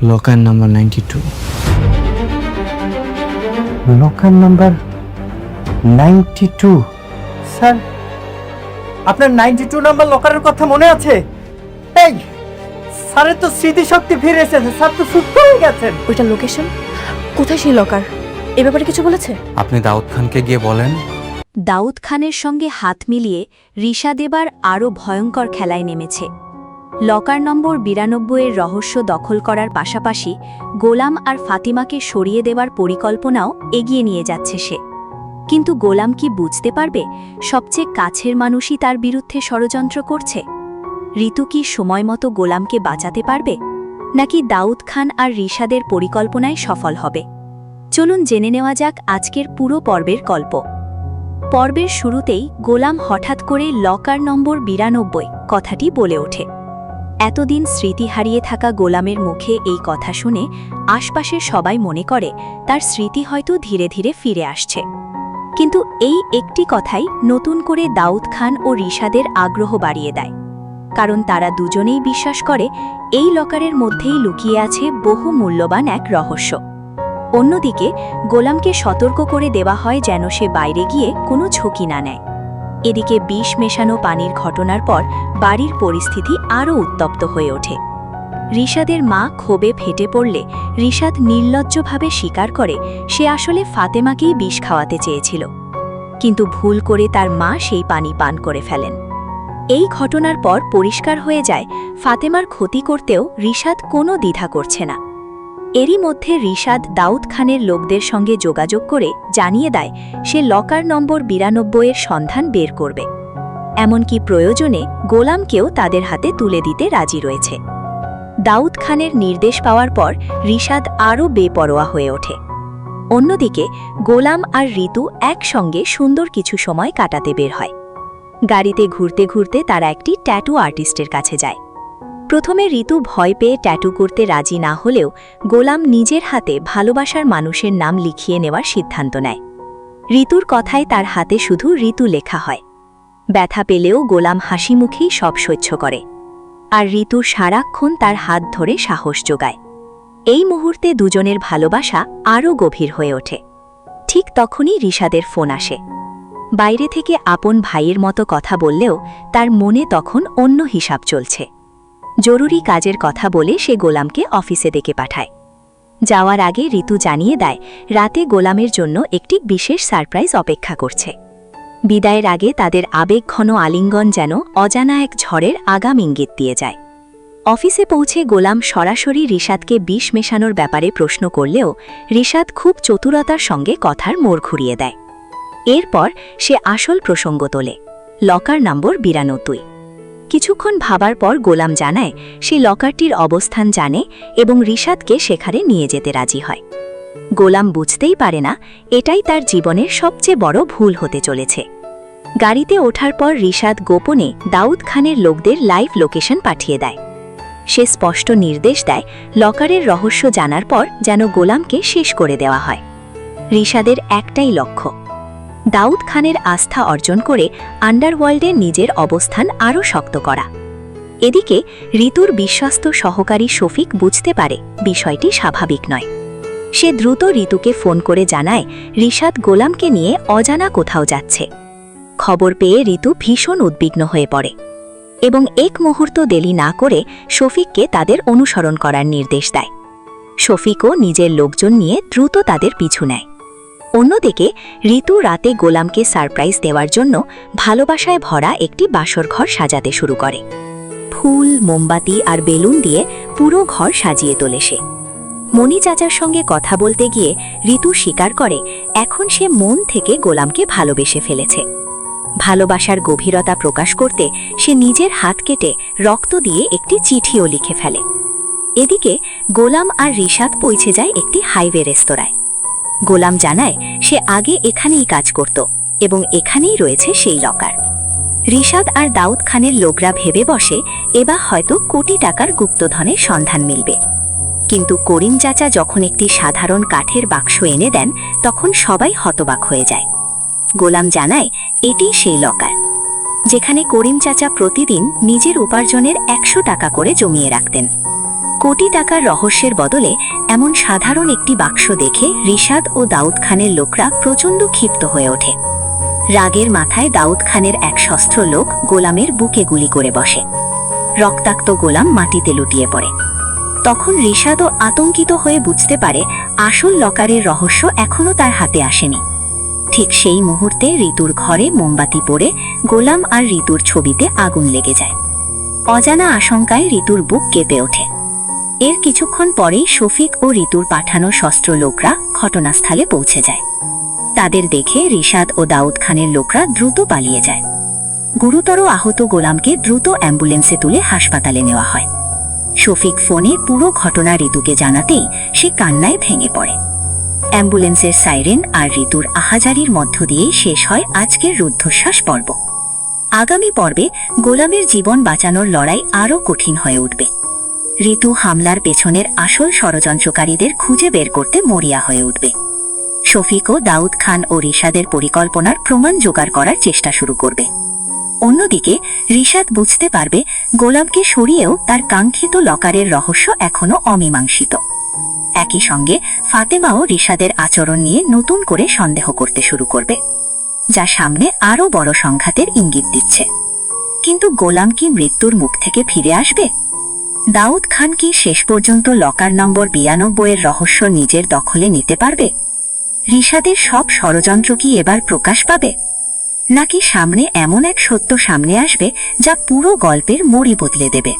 Locker number 92। Locker number 92। Sir, আপনার 92 number লকারের কথা মনে আছে? এই স্যারের তো স্মৃতিশক্তি ফিরে এসেছে, স্যার তো সুস্থ হয়ে গেছেন। ওইটা লোকেশন কোথায় সেই লকার, এ ব্যাপারে কিছু বলেছে? আপনি দাউদ খানকে গিয়ে বলেন দাউদ খানের সঙ্গে হাত মিলিয়ে রিশাদ এবার আরও ভয়ঙ্কর খেলায় নেমেছে। লকার নম্বর 92-এর রহস্য দখল করার পাশাপাশি গোলাম আর ফাতিমাকে সরিয়ে দেওয়ার পরিকল্পনাও এগিয়ে নিয়ে যাচ্ছে সে। কিন্তু গোলাম কি বুঝতে পারবে সবচেয়ে কাছের মানুষই তার বিরুদ্ধে ষড়যন্ত্র করছে? ঋতু কি সময়মতো গোলামকে বাঁচাতে পারবে, নাকি দাউদ খান আর রিশাদের পরিকল্পনায় সফল হবে? চলুন জেনে নেওয়া যাক আজকের পুরো পর্বের গল্প। পর্বের শুরুতেই গোলাম হঠাৎ করে লকার নম্বর 92 কথাটি বলে ওঠে। এতদিন স্মৃতি হারিয়ে থাকা গোলামের মুখে এই কথা শুনে আশপাশের সবাই মনে করে তার স্মৃতি হয়তো ধীরে ধীরে ফিরে আসছে। কিন্তু এই একটি কথাই নতুন করে দাউদ খান ও রিশাদের আগ্রহ বাড়িয়ে দেয়, কারণ তারা দুজনেই বিশ্বাস করে এই লকারের মধ্যেই লুকিয়ে আছে বহু মূল্যবান এক রহস্য। অন্যদিকে গোলামকে সতর্ক করে দেওয়া হয় যেন সে বাইরে গিয়ে কোনো ঝুঁকি না নেয়। এদিকে বিষ মেশানো পানির ঘটনার পর বাড়ির পরিস্থিতি আরও উত্তপ্ত হয়ে ওঠে। রিশাদের মা ক্ষোভে ফেটে পড়লে রিশাদ নির্লজ্জভাবে স্বীকার করে সে আসলে ফাতেমাকেই বিষ খাওয়াতে চেয়েছিল, কিন্তু ভুল করে তার মা সেই পানি পান করে ফেলেন। এই ঘটনার পর পরিষ্কার হয়ে যায় ফাতেমার ক্ষতি করতেও রিশাদ কোনো দ্বিধা করছে না। এরই মধ্যে রিশাদ দাউদ খানের লোকদের সঙ্গে যোগাযোগ করে জানিয়ে দেয় সে লকার নম্বর 92-এর সন্ধান বের করবে, এমনকি প্রয়োজনে গোলামকেও তাদের হাতে তুলে দিতে রাজি রয়েছে। দাউদ খানের নির্দেশ পাওয়ার পর রিশাদ আরও বেপরোয়া হয়ে ওঠে। অন্যদিকে গোলাম আর ঋতু একসঙ্গে সুন্দর কিছু সময় কাটাতে বের হয়। গাড়িতে ঘুরতে ঘুরতে তারা একটি ট্যাটু আর্টিস্টের কাছে যায়। প্রথমে ঋতু ভয় পেয়ে ট্যাটু করতে রাজি না হলেও গোলাম নিজের হাতে ভালোবাসার মানুষের নাম লিখিয়ে নেওয়ার সিদ্ধান্ত নেয়। ঋতুর কথায় তার হাতে শুধু ঋতু লেখা হয়। ব্যথা পেলেও গোলাম হাসি মুখেই সব সহ্য করে, আর ঋতু সারাক্ষণ তার হাত ধরে সাহস যোগায়। এই মুহূর্তে দুজনের ভালোবাসা আরও গভীর হয়ে ওঠে। ঠিক তখনই রিশাদের ফোন আসে। বাইরে থেকে আপন ভাইয়ের মতো কথা বললেও তার মনে তখন অন্য হিসাব চলছে। জরুরি কাজের কথা বলে সে গোলামকে অফিসে ডেকে পাঠায়। যাওয়ার আগে ঋতু জানিয়ে দেয় রাতে গোলামের জন্য একটি বিশেষ সারপ্রাইজ অপেক্ষা করছে। বিদায়ের আগে তাদের আবেগঘন আলিঙ্গন যেন অজানা এক ঝড়ের আগাম ইঙ্গিত দিয়ে যায়। অফিসে পৌঁছে গোলাম সরাসরি রিশাদকে বিষ মেশানোর ব্যাপারে প্রশ্ন করলেও রিশাদ খুব চতুরতার সঙ্গে কথার মোড় ঘুরিয়ে দেয়। এরপর সে আসল প্রসঙ্গ তোলে, লকার নম্বর 92। কিছুক্ষণ ভাবার পর গোলাম জানায় সে লকারটির অবস্থান জানে এবং রিশাদকে সেখানে নিয়ে যেতে রাজি হয়। গোলাম বুঝতেই পারে না এটাই তার জীবনের সবচেয়ে বড় ভুল হতে চলেছে। গাড়িতে ওঠার পর রিশাদ গোপনে দাউদ খানের লোকদের লাইভ লোকেশন পাঠিয়ে দেয়। সে স্পষ্ট নির্দেশ দেয় লকারের রহস্য জানার পর যেন গোলামকে শেষ করে দেওয়া হয়। রিশাদের একটাই লক্ষ্য, দাউদ খানের আস্থা অর্জন করে আন্ডারওয়ার্ল্ডে নিজের অবস্থান আরও শক্ত করা। এদিকে ঋতুর বিশ্বস্ত সহকারী শফিক বুঝতে পারে বিষয়টি স্বাভাবিক নয়। সে দ্রুত ঋতুকে ফোন করে জানায় রিশাদ গোলামকে নিয়ে অজানা কোথাও যাচ্ছে। খবর পেয়ে ঋতু ভীষণ উদ্বিগ্ন হয়ে পড়ে এবং এক মুহূর্ত দেরি না করে শফিককে তাদের অনুসরণ করার নির্দেশ দেয়। শফিকও নিজের লোকজন নিয়ে দ্রুত তাদের পিছু নেয়। অন্যদিকে ঋতু রাতে গোলামকে সারপ্রাইজ দেওয়ার জন্য ভালোবাসায় ভরা একটি বাসর ঘর সাজাতে শুরু করে। ফুল, মোমবাতি আর বেলুন দিয়ে পুরো ঘর সাজিয়ে তোলে সে। মণি চাচার সঙ্গে কথা বলতে গিয়ে ঋতু স্বীকার করে এখন সে মন থেকে গোলামকে ভালোবেসে ফেলেছে। ভালোবাসার গভীরতা প্রকাশ করতে সে নিজের হাত কেটে রক্ত দিয়ে একটি চিঠিও লিখে ফেলে। এদিকে গোলাম আর রিশাদ পৌঁছে যায় একটি হাইওয়ে রেস্তোরাঁয়। গোলাম জানায় সে আগে এখানেই কাজ করত এবং এখানেই রয়েছে সেই লকার। রিশাদ আর দাউদ খানের লোকরা ভেবে বসে এবার হয়তো কোটি টাকার গুপ্তধনের সন্ধান মিলবে। কিন্তু করিম চাচা যখন একটি সাধারণ কাঠের বাক্স এনে দেন তখন সবাই হতবাক হয়ে যায়। গোলাম জানায় এটি সেই লকার, যেখানে করিম চাচা প্রতিদিন নিজের উপার্জনের 100 টাকা করে জমিয়ে রাখতেন। কোটি টাকার রহস্যের বদলে এমন সাধারণ একটি বাক্স দেখে রিশাদ ও দাউদ খানের লোকরা প্রচণ্ড ক্ষিপ্ত হয়ে ওঠে। রাগের মাথায় দাউদ খানের এক সস্ত্র লোক গোলামের বুকে গুলি করে বসে। রক্তাক্ত গোলাম মাটিতে লুটিয়ে পড়ে। তখন রিশাদও আতঙ্কিত হয়ে বুঝতে পারে আসল লকারের রহস্য এখনো তার হাতে আসেনি। ঠিক সেই মুহূর্তে ঋতুর ঘরে মোমবাতি পড়ে গোলাম আর ঋতুর ছবিতে আগুন লেগে যায়। অজানা আশঙ্কায় ঋতুর বুক কেঁপে ওঠে। এর কিছুক্ষণ পরেই শফিক ও ঋতুর পাঠানো সস্ত্র লোকরা ঘটনাস্থলে পৌঁছে যায়। তাদের দেখে রিশাদ ও দাউদ খানের লোকরা দ্রুত পালিয়ে যায়। গুরুতর আহত গোলামকে দ্রুত অ্যাম্বুলেন্সে তুলে হাসপাতালে নেওয়া হয়। শফিক ফোনে পুরো ঘটনা ঋতুকে জানাতেই সে কান্নায় ভেঙে পড়ে। অ্যাম্বুলেন্সের সাইরেন আর ঋতুর আহাজারির মধ্য দিয়েই শেষ হয় আজকের রুদ্ধশ্বাস পর্ব। আগামী পর্বে গোলামের জীবন বাঁচানোর লড়াই আরও কঠিন হয়ে উঠবে। ঋতু হামলার পেছনের আসল ষড়যন্ত্রকারীদের খুঁজে বের করতে মরিয়া হয়ে উঠবে। শফিক ও দাউদ খান ও রিশাদের পরিকল্পনার প্রমাণ জোগাড় করার চেষ্টা শুরু করবে। অন্যদিকে রিশাদ বুঝতে পারবে গোলামকে সরিয়েও তার কাঙ্ক্ষিত লকারের রহস্য এখনো অমীমাংসিত। একই সঙ্গে ফাতেমাও রিশাদের আচরণ নিয়ে নতুন করে সন্দেহ করতে শুরু করবে, যা সামনে আরও বড় সংঘাতের ইঙ্গিত দিচ্ছে। কিন্তু গোলাম কি মৃত্যুর মুখ থেকে ফিরে আসবে? দাউদ খান কি শেষ পর্যন্ত লকার নম্বর 92 এর রহস্য নিজের দখলে নিতে পারবে? রিশাদের সব ষড়যন্ত্র কি এবার প্রকাশ পাবে, নাকি সামনে এমন এক সত্য সামনে আসবে যা পুরো গল্পের মোড়ই বদলে দেবে?